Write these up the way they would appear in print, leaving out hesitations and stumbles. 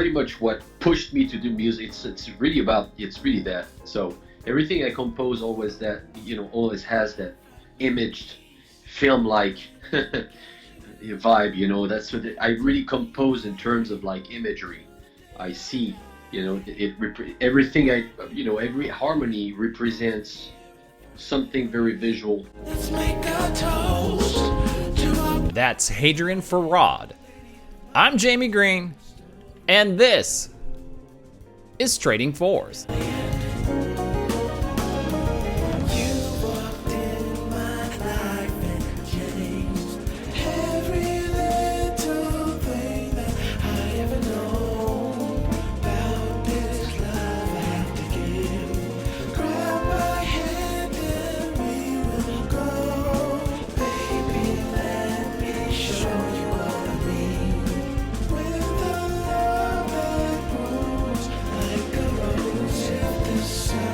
pretty much what pushed me to do music. It's really that. So everything I compose always has that imaged film-like vibe. That's what I really compose in terms of like imagery. I see, everything every harmony represents something very visual. Let's make a toast to That's Hadrien Feraud. I'm Jamie Green, and this is Trading Fours.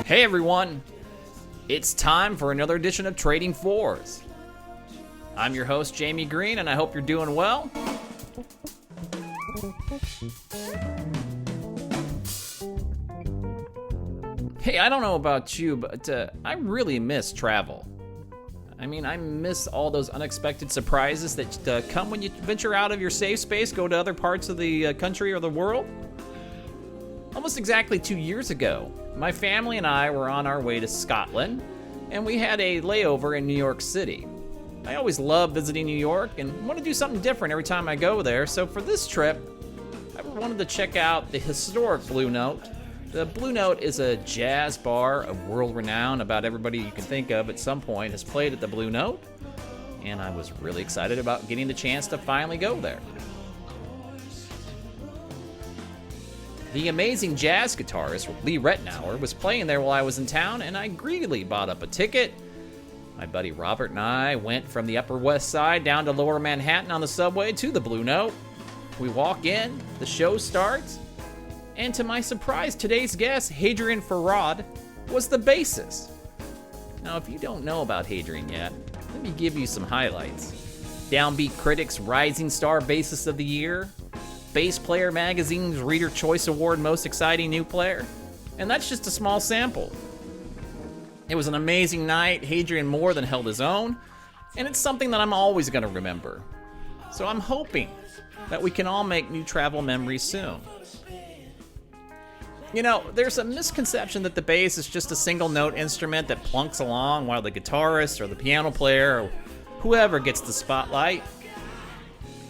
Hey everyone, it's time for another edition of Trading Fours. I'm your host, Jamie Green, and I hope you're doing well. Hey, I don't know about you, but I really miss travel. I miss all those unexpected surprises that come when you venture out of your safe space, go to other parts of the country or the world. Almost exactly 2 years ago, my family and I were on our way to Scotland, and we had a layover in New York City. I always love visiting New York and want to do something different every time I go there, so for this trip, I wanted to check out the historic Blue Note. The Blue Note is a jazz bar of world renown. About everybody you can think of at some point has played at the Blue Note, and I was really excited about getting the chance to finally go there. The amazing jazz guitarist Lee Rettenauer was playing there while I was in town, and I greedily bought up a ticket. My buddy Robert and I went from the Upper West Side down to Lower Manhattan on the subway to the Blue Note. We walk in, the show starts, and to my surprise, today's guest, Hadrien Feraud, was the bassist. Now, if you don't know about Hadrien yet, let me give you some highlights. Downbeat Critics Rising Star Bassist of the Year, Bass Player Magazine's Reader Choice Award Most Exciting New Player, and that's just a small sample. It was an amazing night. Hadrien more than held his own, and it's something that I'm always going to remember. So I'm hoping that we can all make new travel memories soon. There's a misconception that the bass is just a single note instrument that plunks along while the guitarist or the piano player or whoever gets the spotlight.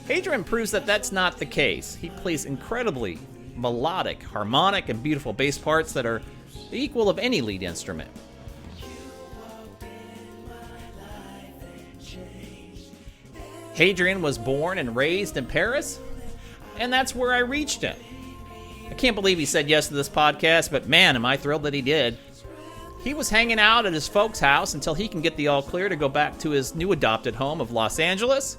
Hadrien proves that that's not the case. He plays incredibly melodic, harmonic, and beautiful bass parts that are the equal of any lead instrument. Hadrien was born and raised in Paris, and that's where I reached him. I can't believe he said yes to this podcast, but man, am I thrilled that he did. He was hanging out at his folks' house until he can get the all clear to go back to his new adopted home of Los Angeles.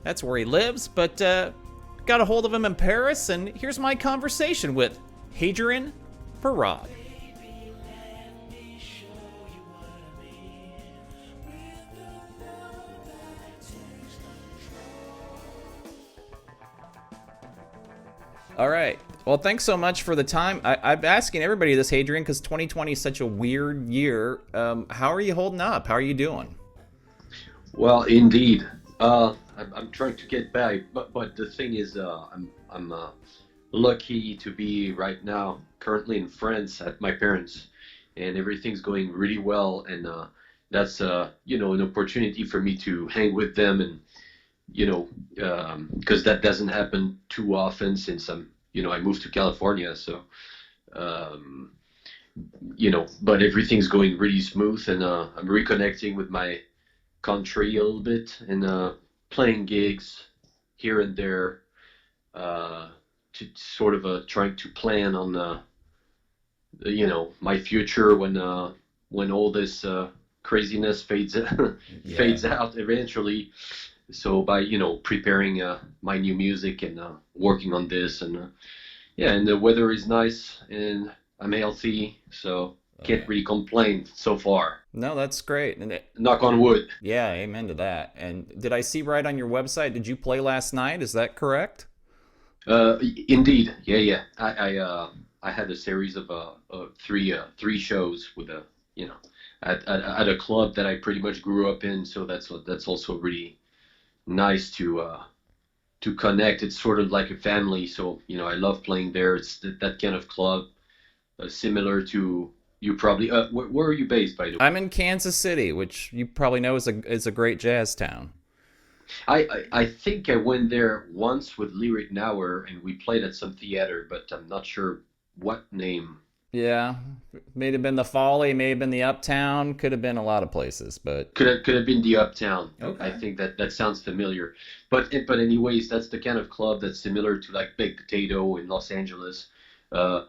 That's where he lives, but got a hold of him in Paris, and here's my conversation with Hadrien Feraud. All right. Well, thanks so much for the time. I'm asking everybody this, Hadrien, because 2020 is such a weird year. How are you holding up? How are you doing? Well, indeed. I'm trying to get by, but the thing is, I'm lucky to be right now currently in France at my parents, and everything's going really well, and that's an opportunity for me to hang with them, and because that doesn't happen too often since I moved to California, so but everything's going really smooth, and I'm reconnecting with my country a little bit, and playing gigs here and there, to sort of trying to plan on my future when all this craziness fades out eventually. So by preparing my new music and working on this, and and the weather is nice and I'm healthy, so can't really complain so far. No, that's great. And knock on wood. Yeah, amen to that. And did I see right on your website, did you play last night? Is that correct? Indeed, yeah, yeah. I had a series of three shows with a you know at a club that I pretty much grew up in. So that's also really nice to connect. It's sort of like a family. So I love playing there. It's that kind of club, similar to you probably. Where are you based, by the way? I'm in Kansas City, which you probably know is a great jazz town. I think I went there once with Lyric Nauer, and we played at some theater, but I'm not sure what name. Yeah, may have been the Folly, may have been the Uptown, could have been a lot of places, but Could have been the Uptown. I okay. think that sounds familiar. But anyways, that's the kind of club that's similar to like Baked Potato in Los Angeles, uh,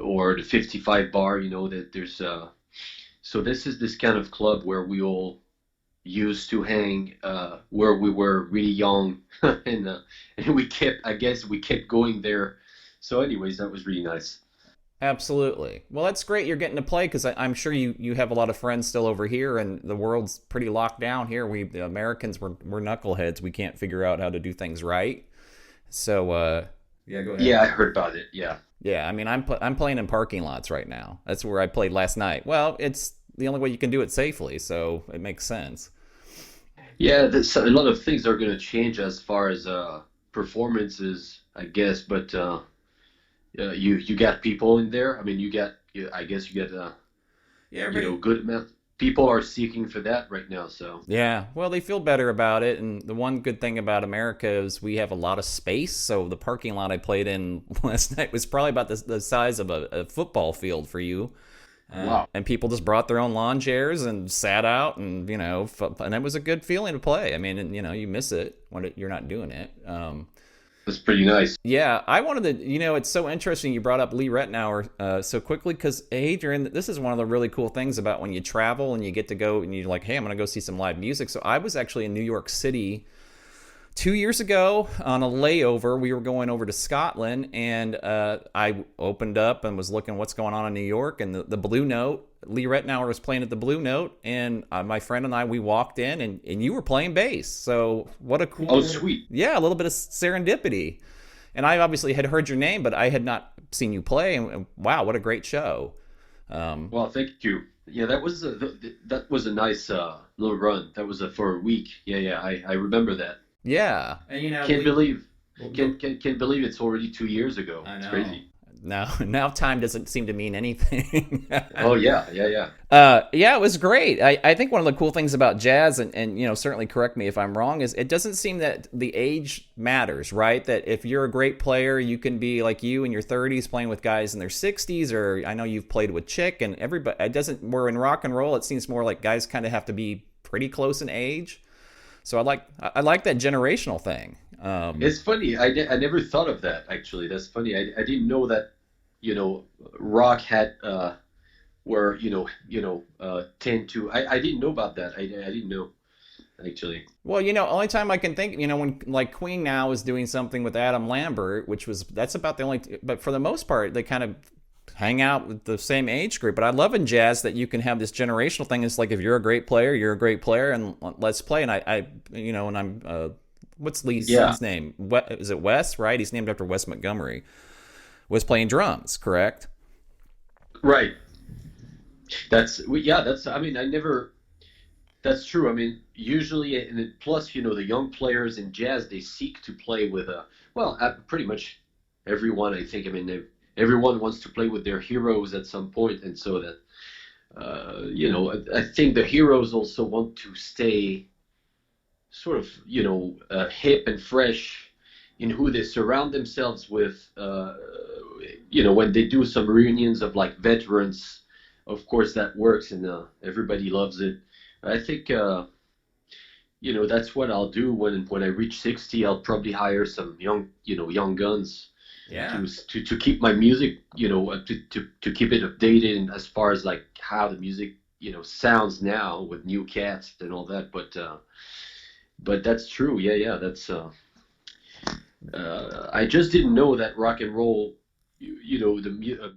or the 55 Bar. That there's so this is this kind of club where we all used to hang, where we were really young, and I guess we kept going there. So anyways, that was really nice. Absolutely. Well, that's great you're getting to play because I'm sure you have a lot of friends still over here, and the world's pretty locked down here. The Americans, we're knuckleheads. We can't figure out how to do things right. So, yeah, go ahead. Yeah, I heard about it. Yeah. Yeah, I mean, I'm playing in parking lots right now. That's where I played last night. Well, it's the only way you can do it safely, so it makes sense. Yeah, a lot of things are going to change as far as performances, I guess. But you got people in there. I mean, I guess you got Yeah, everybody. good amount. People are seeking for that right now. So Yeah, well, they feel better about it, and the one good thing about America is we have a lot of space. So the parking lot I played in last night was probably about the size of a football field for you. wow, And people just brought their own lawn chairs and sat out, and and it was a good feeling to play. I mean, and, you miss it when you're not doing it. that's pretty nice. Yeah, I wanted to. It's so interesting you brought up Lee Rettenauer so quickly because Adrian, this is one of the really cool things about when you travel and you get to go and you're like, hey, I'm gonna go see some live music. So I was actually in New York City 2 years ago on a layover. We were going over to Scotland, and I opened up and was looking what's going on in New York, and the Blue Note. Lee Rettenauer was playing at the Blue Note, and my friend and I, we walked in, and you were playing bass. So what a Oh, cool, sweet. yeah, a little bit of serendipity. And I obviously had heard your name, but I had not seen you play. And wow, what a great show! Um, Well, thank you. Yeah, that was a nice little run. That was for a week. Yeah, yeah, I remember that. yeah, and Can't believe well, can't believe it's already 2 years ago. I It's know. crazy. Now time doesn't seem to mean anything. Oh yeah, yeah, yeah. Yeah, it was great. I think one of the cool things about jazz, and certainly correct me if I'm wrong, is it doesn't seem that the age matters, right? That if you're a great player, you can be like you in your 30s playing with guys in their 60s, or I know you've played with Chick and everybody. It doesn't. Where in rock and roll, it seems more like guys kind of have to be pretty close in age. So I like that generational thing. It's funny. I never thought of that actually. That's funny. I didn't know that, rock had were tend to. I didn't know about that. I didn't know actually. Well, only time I can think, when like Queen now is doing something with Adam Lambert, that's about the only. But for the most part, they kind of hang out with the same age group. But I love in jazz that you can have this generational thing. It's like if you're a great player, you're a great player, and let's play. And and I'm. What's Lee's Yeah. son's name? Is it Wes? Right? He's named after Wes Montgomery. Was playing drums, correct? Right. Yeah. That's. I mean, I never. That's true. I mean, usually, and plus, the young players in jazz, they seek to play with well, pretty much everyone. I think. I mean, everyone wants to play with their heroes at some point, and so that I think the heroes also want to stay sort of, hip and fresh in who they surround themselves with. When they do some reunions of like veterans, of course that works, and everybody loves it. I think that's what I'll do when I reach 60. I'll probably hire some young guns Yeah. to keep my music, to keep it updated, and as far as like how the music sounds now with new cats and all that. But that's true. Yeah, yeah. That's I just didn't know that rock and roll, the